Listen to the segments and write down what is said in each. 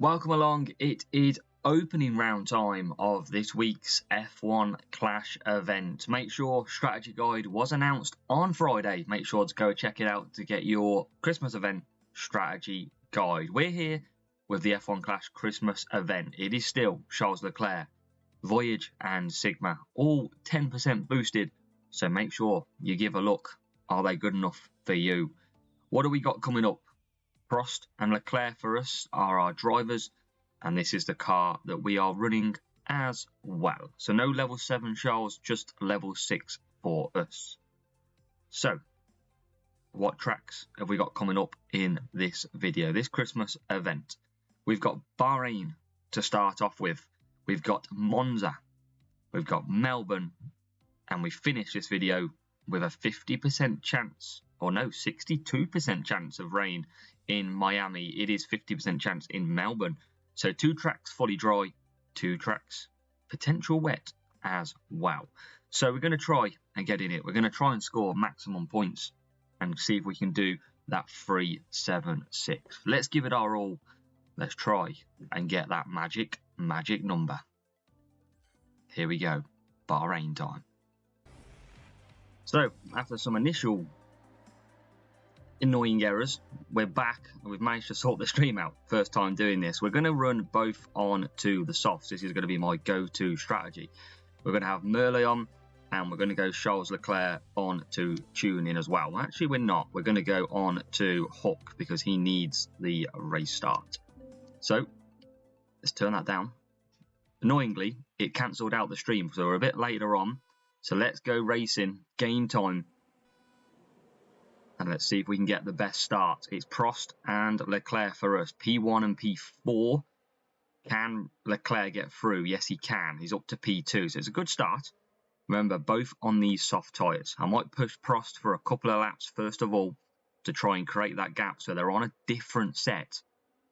Welcome along. It is opening round time of this week's F1 Clash event. Make sure strategy guide was announced on Friday. Make sure to go check it out to get your Christmas event strategy guide. We're here with the F1 Clash Christmas event. It is still Charles Leclerc, Voyage and Sigma, all 10% boosted. So make sure you give a look. Are they good enough for you? What do we got coming up? Prost and Leclerc for us are our drivers, and this is the car that we are running as well. So no level 7 Charles, just level 6 for us. So what tracks have we got coming up in this video, this Christmas event? We've got Bahrain to start off with. We've got Monza. We've got Melbourne. And we finish this video with a 50% chance, or no, 62% chance of rain in Miami. It is 50% chance in Melbourne. So 2 tracks fully dry, 2 tracks potential wet as well. So we're going to try and get in it. We're going to try and score maximum points and see if we can do that 3-7-6. Let's give it our all. Let's try and get that magic number. Here we go. Bahrain time. So after some initial annoying errors, we're back and we've managed to sort the stream out. First time doing this. We're going to run both on to the softs. This is going to be my go-to strategy. We're going to have Merle on, and we're going to go Charles Leclerc on to tuning as well. Actually, we're not. We're going to go on to Hook because he needs the race start. So let's turn that down. Annoyingly, it cancelled out the stream, so we're a bit later on. So let's go racing, gain time, and let's see if we can get the best start. It's Prost and Leclerc for us. P1 and P4. Can Leclerc get through? Yes, he can. He's up to P2, so it's a good start. Remember, both on these soft tyres. I might push Prost for a couple of laps, first of all, to try and create that gap, so they're on a different set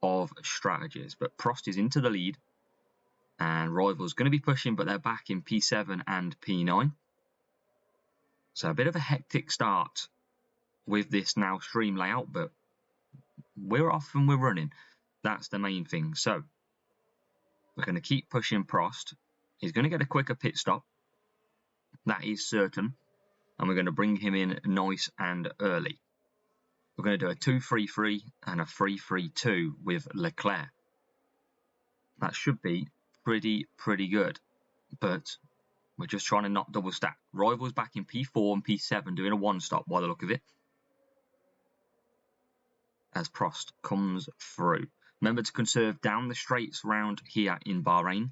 of strategies. But Prost is into the lead, and Rival's going to be pushing, but they're back in P7 and P9. So a bit of a hectic start with this now stream layout, but we're off and we're running. That's the main thing. So we're going to keep pushing Prost. He's going to get a quicker pit stop. That is certain. And we're going to bring him in nice and early. We're going to do a 2-3-3 and a 3-3-2 with Leclerc. That should be pretty good. But we're just trying to not double stack. Rival's back in P4 and P7 doing a 1-stop by the look of it. As Prost comes through. Remember to conserve down the straights round here in Bahrain.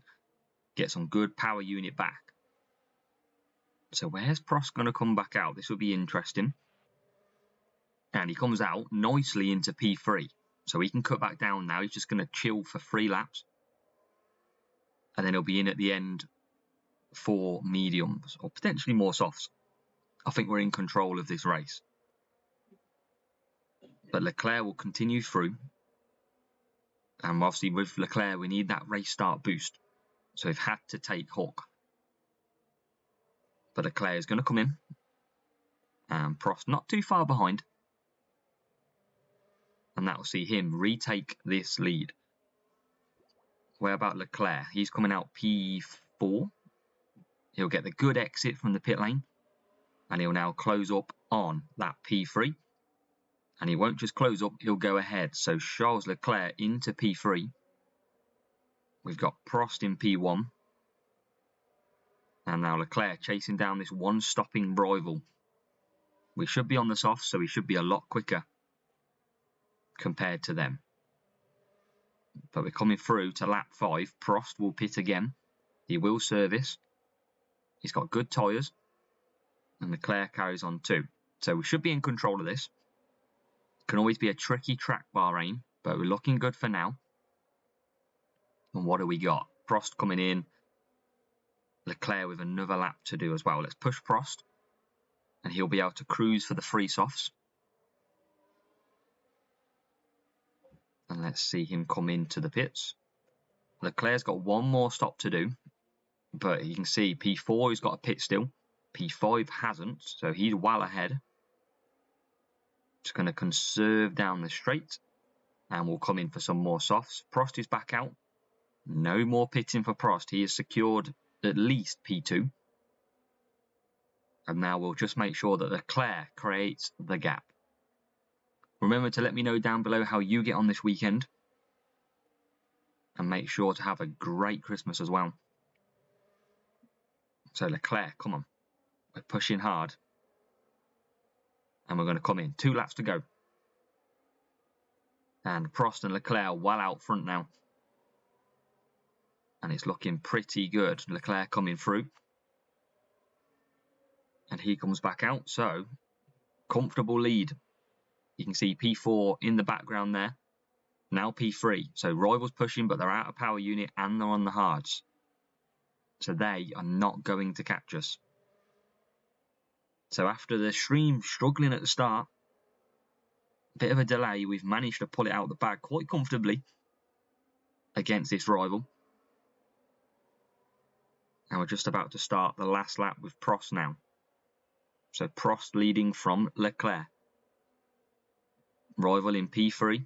Get some good power unit back. So where's Prost going to come back out? This will be interesting. And he comes out nicely into P3. So he can cut back down now. He's just going to chill for 3 laps. And then he'll be in at the end for mediums or potentially more softs. I think we're in control of this race. But Leclerc will continue through. And obviously with Leclerc, we need that race start boost. So we've had to take Hook. But Leclerc is going to come in. And Prost not too far behind. And that will see him retake this lead. Where about Leclerc? He's coming out P4. He'll get the good exit from the pit lane. And he'll now close up on that P3. And he won't just close up, he'll go ahead. So Charles Leclerc into P3. We've got Prost in P1. And now Leclerc chasing down this one-stopping rival. We should be on the soft, so we should be a lot quicker compared to them. But we're coming through to lap 5. Prost will pit again. He will service. He's got good tyres. And Leclerc carries on too. So we should be in control of this. Can always be a tricky track, Bahrain. But we're looking good for now. And what do we got? Prost coming in. Leclerc with another lap to do as well. Let's push Prost. And he'll be able to cruise for the 3 softs. And let's see him come into the pits. Leclerc's got one more stop to do. But you can see P4 has got a pit still. P5 hasn't. So he's well ahead. Just going to conserve down the straight. And we'll come in for some more softs. Prost is back out. No more pitting for Prost. He has secured at least P2. And now we'll just make sure that Leclerc creates the gap. Remember to let me know down below how you get on this weekend. And make sure to have a great Christmas as well. So Leclerc, come on. We're pushing hard. And we're going to come in. 2 laps to go. And Prost and Leclerc well out front now. And it's looking pretty good. Leclerc coming through. And he comes back out. So, comfortable lead. You can see P4 in the background there. Now P3. So rivals pushing, but they're out of power unit and they're on the hards. So they are not going to catch us. So after the stream struggling at the start, a bit of a delay, we've managed to pull it out of the bag quite comfortably against this rival. And we're just about to start the last lap with Prost now. So Prost leading from Leclerc. Rival in P3.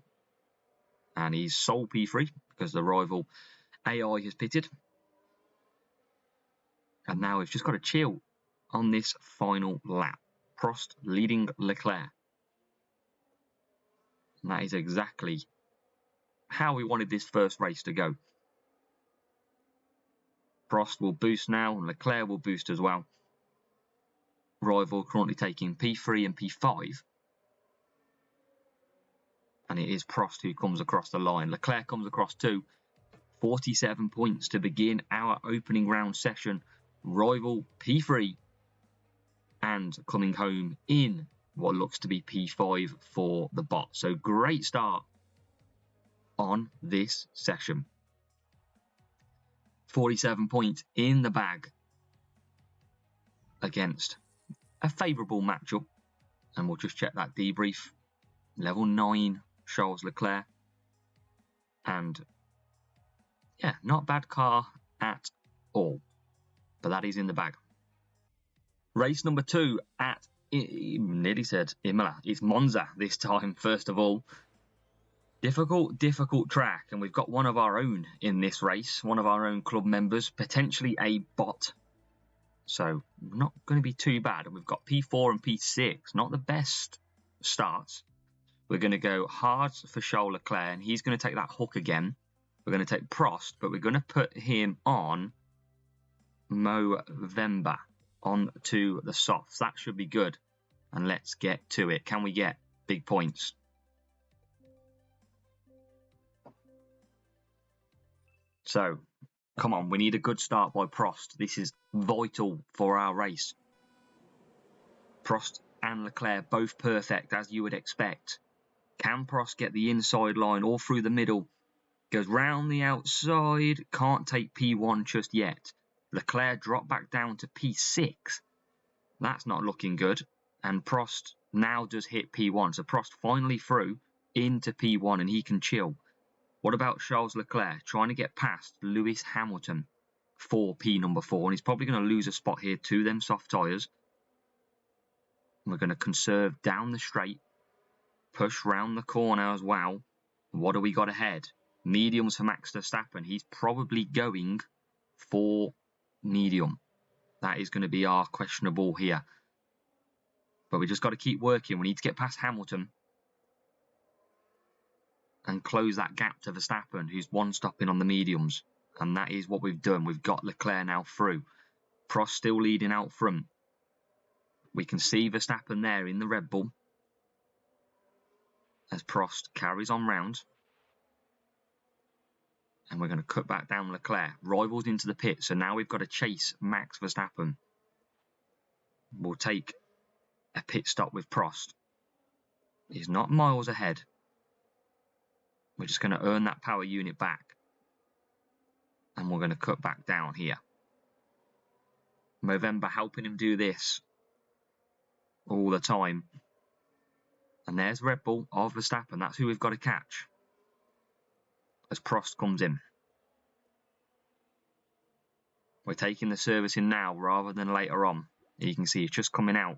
And he's sole P3 because the rival AI has pitted. And now we've just got to chill on this final lap. Prost leading Leclerc. And that is exactly how we wanted this first race to go. Prost will boost now and Leclerc will boost as well. Rival currently taking P3 and P5. And it is Prost who comes across the line. Leclerc comes across too. 47 points to begin our opening round session. Rival P3. And coming home in what looks to be P5 for the bot. So great start on this session. 47 points in the bag against a favourable matchup. And we'll just check that debrief. Level 9 Charles Leclerc. And yeah, not bad car at all. But that is in the bag. Race number 2 at, nearly said Imola. It's Monza this time, first of all. Difficult track. And we've got one of our own in this race. One of our own club members. Potentially a bot. So, not going to be too bad. And we've got P4 and P6. Not the best starts. We're going to go hard for Charles Leclerc. And he's going to take that hook again. We're going to take Prost. But we're going to put him on Movember. On to the softs. That should be good. And let's get to it. Can we get big points? So, come on. We need a good start by Prost. This is vital for our race. Prost and Leclerc both perfect, as you would expect. Can Prost get the inside line all through the middle? Goes round the outside. Can't take P1 just yet. Leclerc dropped back down to P6. That's not looking good. And Prost now does hit P1. So Prost finally through into P1 and he can chill. What about Charles Leclerc trying to get past Lewis Hamilton for P number 4? And he's probably going to lose a spot here to them soft tyres. We're going to conserve down the straight. Push round the corner as well. What do we got ahead? Mediums for Max Verstappen. He's probably going for medium. That is going to be our questionable here. But we just got to keep working. We need to get past Hamilton. And close that gap to Verstappen, who's one stopping on the mediums. And that is what we've done. We've got Leclerc now through. Prost still leading out front. We can see Verstappen there in the Red Bull. As Prost carries on round. And we're going to cut back down Leclerc. Rivals into the pit. So now we've got to chase Max Verstappen. We'll take a pit stop with Prost. He's not miles ahead. We're just going to earn that power unit back. And we're going to cut back down here. Movember helping him do this all the time. And there's Red Bull of Verstappen. That's who we've got to catch. As Prost comes in. We're taking the service in now rather than later on. You can see it's just coming out.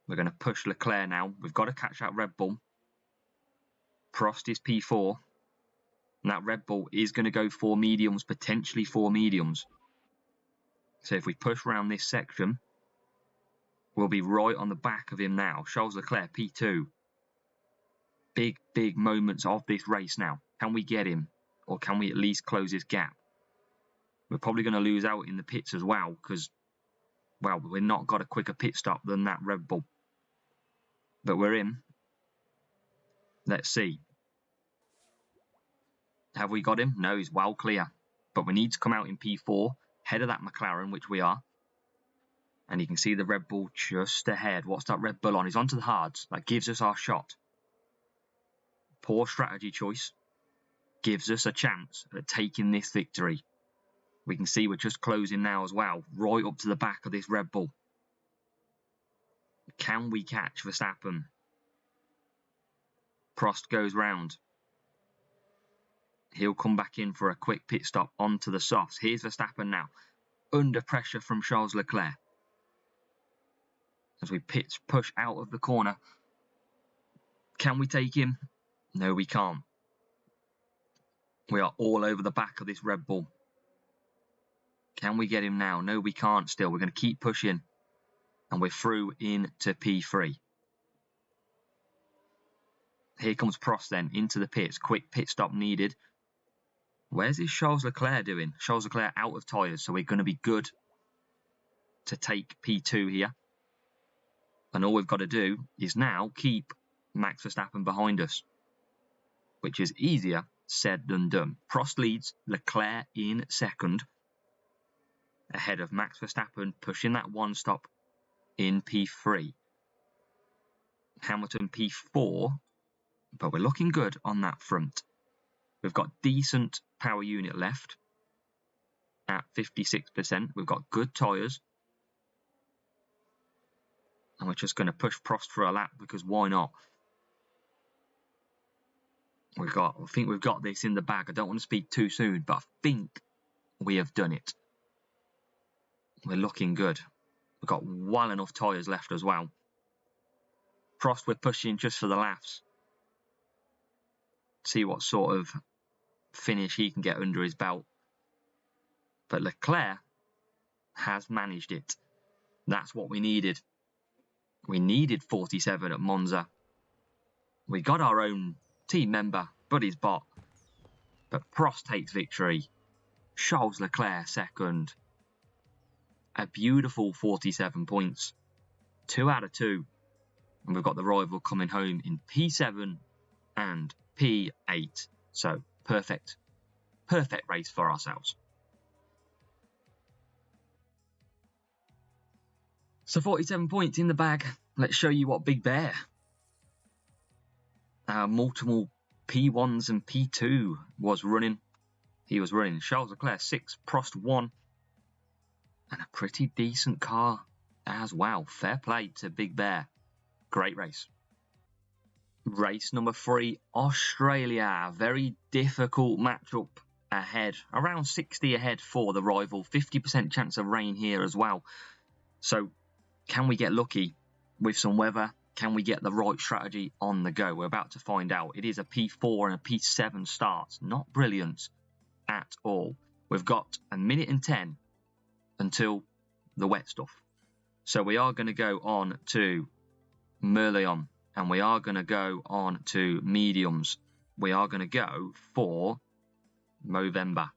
We're going to push Leclerc now. We've got to catch that Red Bull. Prost is P4. And that Red Bull is going to go 4 mediums, potentially 4 mediums. So if we push around this section, we'll be right on the back of him now. Charles Leclerc, P2. Big moments of this race now. Can we get him? Or can we at least close this gap? We're probably going to lose out in the pits as well because, well, we've not got a quicker pit stop than that Red Bull. But we're in. Let's see. Have we got him? No, he's well clear. But we need to come out in P4, head of that McLaren, which we are. And you can see the Red Bull just ahead. What's that Red Bull on? He's onto the hards. That gives us our shot. Poor strategy choice. Gives us a chance at taking this victory. We can see we're just closing now as well. Right up to the back of this Red Bull. Can we catch Verstappen? Prost goes round. He'll come back in for a quick pit stop onto the softs. Here's Verstappen now. Under pressure from Charles Leclerc. As we push out of the corner. Can we take him? No, we can't. We are all over the back of this Red Bull. Can we get him now? No, we can't still. We're going to keep pushing. And we're through into P3. Here comes Prost then into the pits. Quick pit stop needed. Where's this Charles Leclerc doing? Charles Leclerc out of tyres, so we're going to be good to take P2 here. And all we've got to do is now keep Max Verstappen behind us, which is easier said than done. Prost leads, Leclerc in second, ahead of Max Verstappen, pushing that one stop in P3. Hamilton P4, but we're looking good on that front. We've got decent power unit left at 56%. We've got good tyres. And we're just going to push Prost for a lap because why not? I think we've got this in the bag. I don't want to speak too soon, but I think we have done it. We're looking good. We've got well enough tyres left as well. Prost, we're pushing just for the laps. See what sort of finish he can get under his belt. But Leclerc has managed it. That's what we needed. We needed 47 at Monza. We got our own team member, Buddy's bot. But Prost takes victory. Charles Leclerc second. A beautiful 47 points. 2 out of 2. And we've got the rival coming home in P7 and P8. So, perfect race for ourselves. So 47 points in the bag. Let's show you what Big Bear. Multiple P1s and P2 was running. He was running. Charles Leclerc 6, Prost 1. And a pretty decent car as well. Fair play to Big Bear. Great race. Race number 3, Australia. Very difficult matchup ahead. Around 60 ahead for the rival. 50% chance of rain here as well. So, can we get lucky with some weather? Can we get the right strategy on the go? We're about to find out. It is a P4 and a P7 start. Not brilliant at all. We've got a minute and 10 until the wet stuff. So we are going to go on to Merlion. And we are going to go on to mediums. We are going to go for Movember.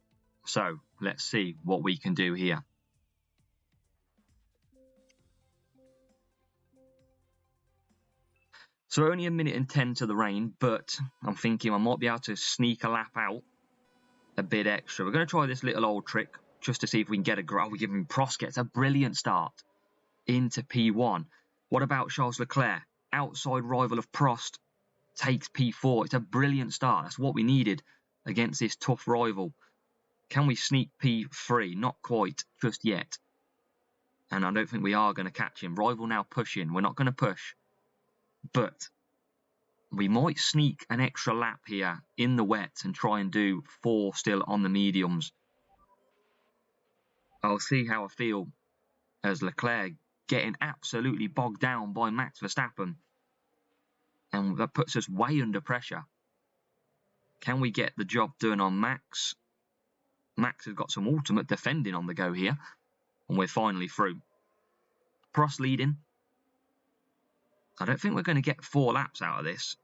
So let's see what we can do here. So only a minute and 10 to the rain, but I'm thinking I might be able to sneak a lap out a bit extra. We're going to try this little old trick just to see if we can get a grab. We're giving Prost gets a brilliant start into P1. What about Charles Leclerc? Outside rival of Prost takes P4. It's a brilliant start. That's what we needed against this tough rival. Can we sneak P3? Not quite just yet. And I don't think we are going to catch him. Rival now pushing. We're not going to push. But we might sneak an extra lap here in the wet and try and do 4 still on the mediums. I'll see how I feel as Leclerc getting absolutely bogged down by Max Verstappen. And that puts us way under pressure. Can we get the job done on Max? Max has got some ultimate defending on the go here. And we're finally through. Prost leading. I don't think we're going to get 4 laps out of this.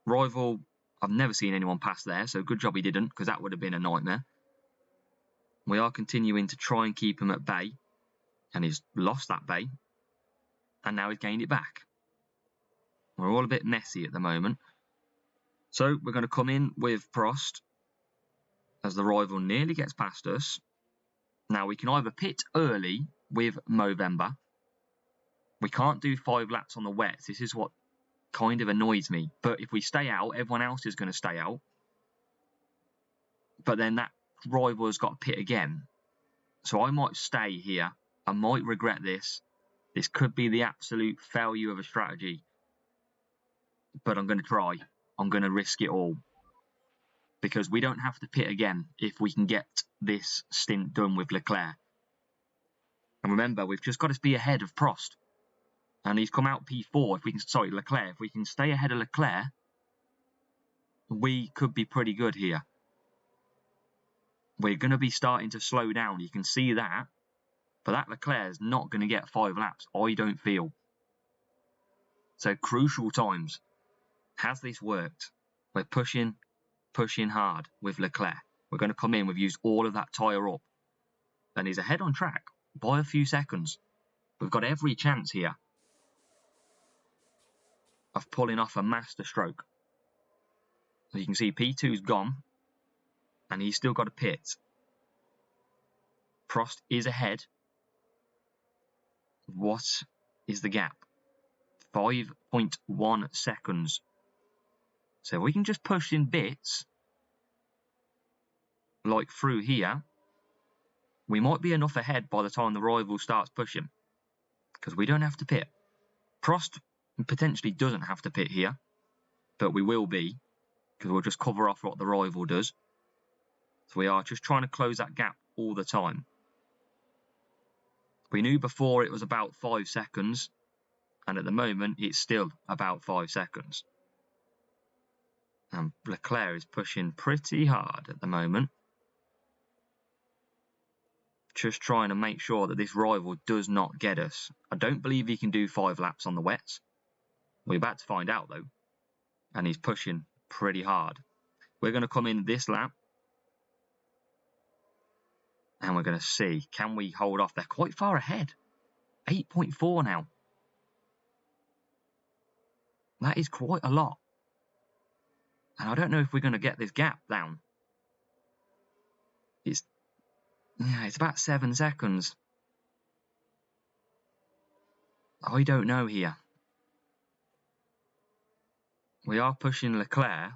Rival, I've never seen anyone pass there, so good job he didn't, because that would have been a nightmare. We are continuing to try and keep him at bay. And he's lost that bay. And now he's gained it back. We're all a bit messy at the moment. So we're going to come in with Prost as the rival nearly gets past us. Now we can either pit early with Movember. We can't do 5 laps on the wets. This is what kind of annoys me. But if we stay out, everyone else is going to stay out. But then that rival has got to pit again. So I might stay here. I might regret this. This could be the absolute failure of a strategy. But I'm going to try. I'm going to risk it all. Because we don't have to pit again if we can get this stint done with Leclerc. And remember, we've just got to be ahead of Prost. And he's come out P4. Leclerc. If we can stay ahead of Leclerc, we could be pretty good here. We're going to be starting to slow down. You can see that. But that Leclerc is not going to get 5 laps, I don't feel. So crucial times. Has this worked? We're pushing hard with Leclerc. We're going to come in. We've used all of that tyre up. And he's ahead on track by a few seconds. We've got every chance here of pulling off a master stroke. As you can see, P2's gone. And he's still got a pit. Prost is ahead. What is the gap? 5.1 seconds. So if we can just push in bits, like through here, we might be enough ahead by the time the rival starts pushing. Because we don't have to pit. Prost potentially doesn't have to pit here. But we will be. Because we'll just cover off what the rival does. So we are just trying to close that gap all the time. We knew before it was about 5 seconds. And at the moment, it's still about 5 seconds. And Leclerc is pushing pretty hard at the moment. Just trying to make sure that this rival does not get us. I don't believe he can do 5 laps on the wets. We're about to find out though. And he's pushing pretty hard. We're going to come in this lap. And we're going to see, can we hold off? They're quite far ahead. 8.4 now. That is quite a lot. And I don't know if we're going to get this gap down. It's about 7 seconds. I don't know here. We are pushing Leclerc.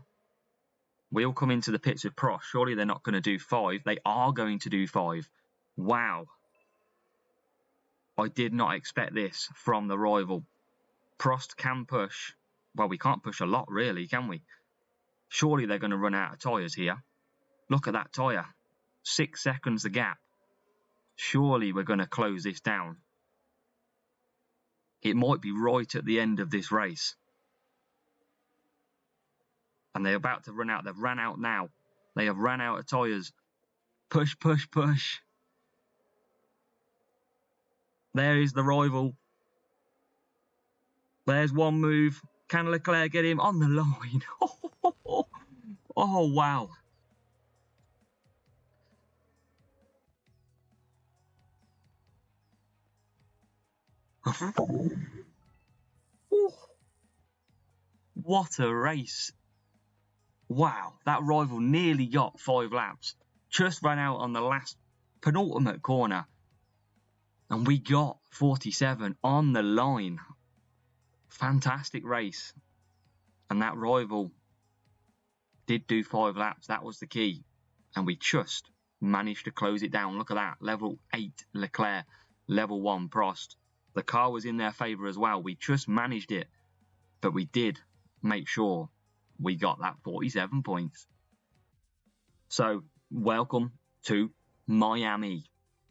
We'll come into the pits with Prost. Surely they're not going to do 5. They are going to do 5. Wow. I did not expect this from the rival. Prost can push. Well, we can't push a lot really, can we? Surely they're going to run out of tyres here. Look at that tyre. 6 seconds the gap. Surely we're going to close this down. It might be right at the end of this race. And they're about to run out. They've ran out now. They have ran out of tyres. Push, push, push. There is the rival. There's one move. Can Leclerc get him on the line? Oh, wow. What a race. Wow, that rival nearly got 5 laps. Just ran out on the last penultimate corner. And we got 47 on the line. Fantastic race. And that rival did do 5 laps. That was the key. And we just managed to close it down. Look at that. Level 8 Leclerc. Level 1 Prost. The car was in their favour as well. We just managed it. But we did make sure we got that 47 points. So, welcome to Miami.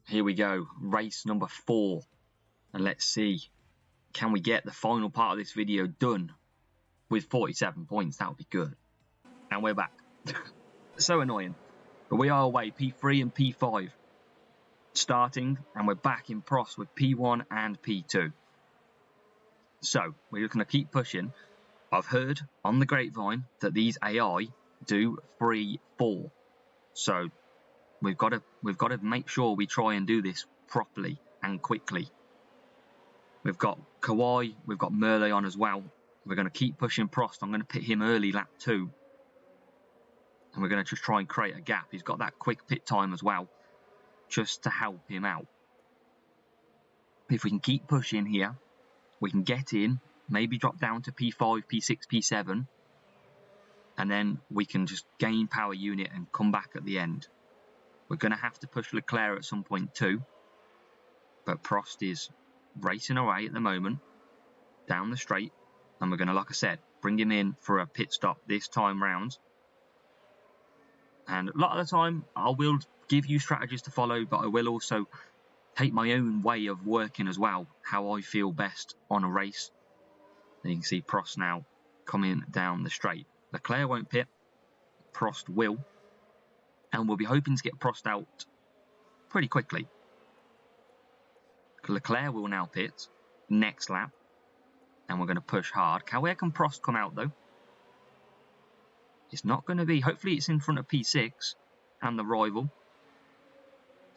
Here we go. Race number 4. And let's see. Can we get the final part of this video done with 47 points? That would be good. And we're back. So annoying. But we are away, P3 and P5 starting, and we're back in Prost with P1 and P2. So we're going to keep pushing. I've heard on the grapevine that these AI do 3-4. So we've got to make sure we try and do this properly and quickly. We've got Kawhi, we've got Merle on as well. We're going to keep pushing Prost. I'm going to pit him early lap 2. And we're going to just try and create a gap. He's got that quick pit time as well, just to help him out. If we can keep pushing here, we can get in, maybe drop down to P5, P6, P7, and then we can just gain power unit and come back at the end. We're going to have to push Leclerc at some point too, but Prost is racing away at the moment, down the straight, and we're going to, like I said, bring him in for a pit stop this time round. And a lot of the time, I will give you strategies to follow, but I will also take my own way of working as well, how I feel best on a race. And you can see Prost now coming down the straight. Leclerc won't pit, Prost will, and we'll be hoping to get Prost out pretty quickly. Leclerc will now pit next lap, and we're going to push hard. Where can Prost come out though? It's not going to be, hopefully it's in front of P6 and the rival.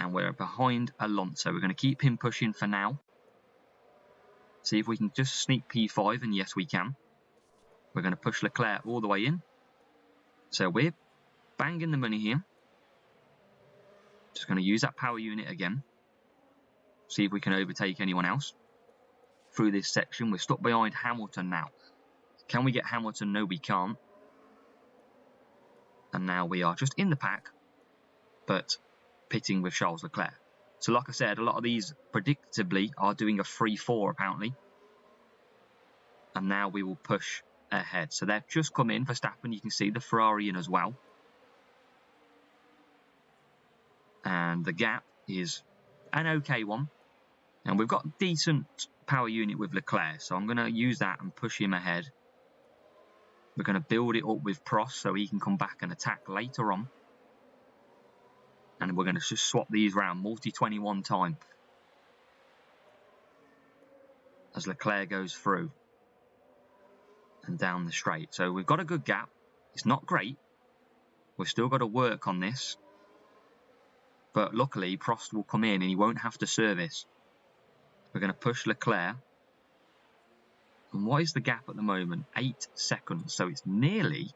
And we're behind Alonso. We're going to keep him pushing for now. See if we can just sneak P5, and yes we can. We're going to push Leclerc all the way in. So we're banging the money here. Just going to use that power unit again. See if we can overtake anyone else. Through this section, we're stuck behind Hamilton now. Can we get Hamilton? No, we can't. And now we are just in the pack, but pitting with Charles Leclerc. So like I said, a lot of these predictably are doing a 3-4 apparently. And now we will push ahead. So they've just come in, Verstappen, you can see the Ferrari in as well. And the gap is an okay one. And we've got a decent power unit with Leclerc, so I'm going to use that and push him ahead. We're going to build it up with Prost so he can come back and attack later on. And we're going to just swap these round, multi-21 time. As Leclerc goes through. And down the straight. So we've got a good gap. It's not great. We've still got to work on this. But luckily, Prost will come in and he won't have to service. We're going to push Leclerc. And what is the gap at the moment? 8 seconds. So it's nearly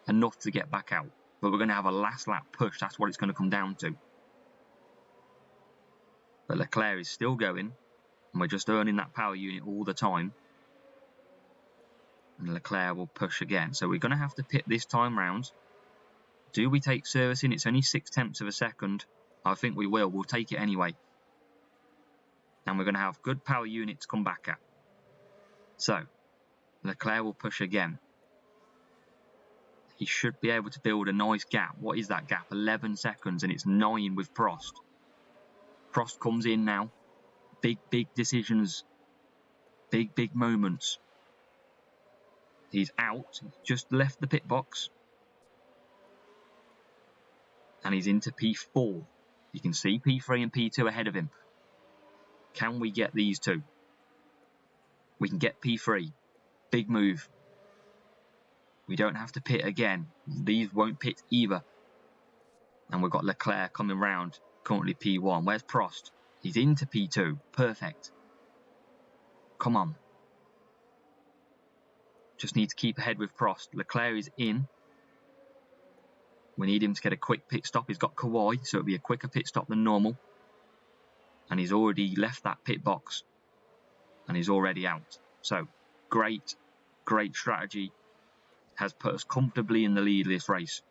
enough to get back out. But we're going to have a last lap push. That's what it's going to come down to. But Leclerc is still going. And we're just earning that power unit all the time. And Leclerc will push again. So we're going to have to pit this time round. Do we take servicing? It's only 0.6 of a second. I think we will. We'll take it anyway. And we're going to have good power unit to come back at. So, Leclerc will push again. He should be able to build a nice gap. What is that gap? 11 seconds, and it's 9 with Prost. Prost comes in now. Big decisions. Big moments. He's out. He's just left the pit box. And he's into P4. You can see P3 and P2 ahead of him. Can we get these two? We can get P3. Big move. We don't have to pit again. These won't pit either. And we've got Leclerc coming round. Currently P1. Where's Prost? He's into P2. Perfect. Come on. Just need to keep ahead with Prost. Leclerc is in. We need him to get a quick pit stop. He's got Kawhi, so it'll be a quicker pit stop than normal. And he's already left that pit box. And he's already out. So, great strategy. Has put us comfortably in the lead of this race.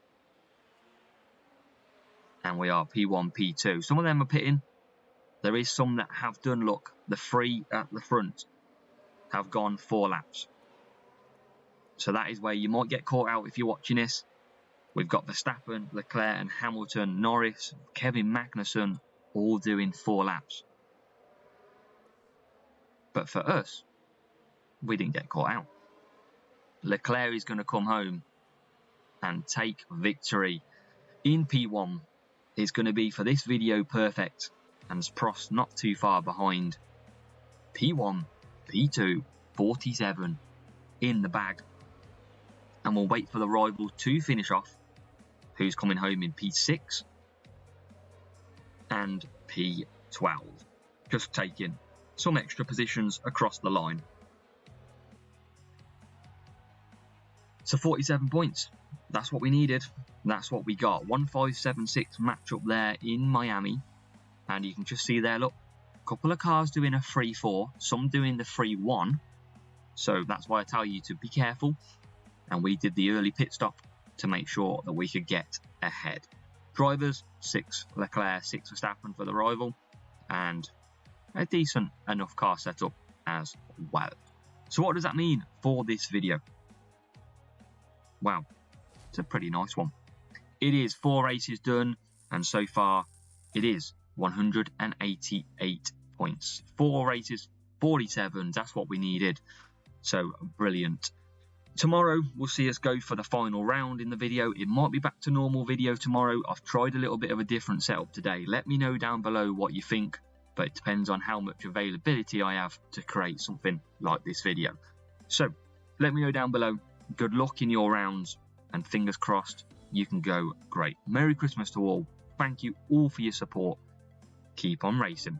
And we are P1, P2. Some of them are pitting. There is some that have done, look, the 3 at the front have gone 4 laps. So that is where you might get caught out if you're watching this. We've got Verstappen, Leclerc and Hamilton, Norris, Kevin Magnussen, all doing 4 laps. But for us, we didn't get caught out. Leclerc is going to come home and take victory. In P1 is going to be, for this video, perfect, and Prost not too far behind. P1, P2, 47 in the bag. And we'll wait for the rival to finish off, who's coming home in P6 and P12. Just taking some extra positions across the line. So 47 points. That's what we needed. That's what we got. 1-5-7-6 matchup there in Miami. And you can just see there, look, a couple of cars doing a 3-4, some doing the 3-1. So that's why I tell you to be careful. And we did the early pit stop to make sure that we could get ahead. Drivers, 6 Leclerc, 6 Verstappen for the rival. And a decent enough car setup as well. So what does that mean for this video? Wow, it's a pretty nice one. It is 4 races done, and so far it is 188 points. 4 races, 47, that's what we needed. So brilliant. Tomorrow we'll see us go for the final round in the video. It might be back to normal video tomorrow. I've tried a little bit of a different setup today. Let me know down below what you think, but it depends on how much availability I have to create something like this video. So let me know down below. Good luck in your rounds, and fingers crossed you can go great. Merry Christmas to all. Thank you all for your support. Keep on racing.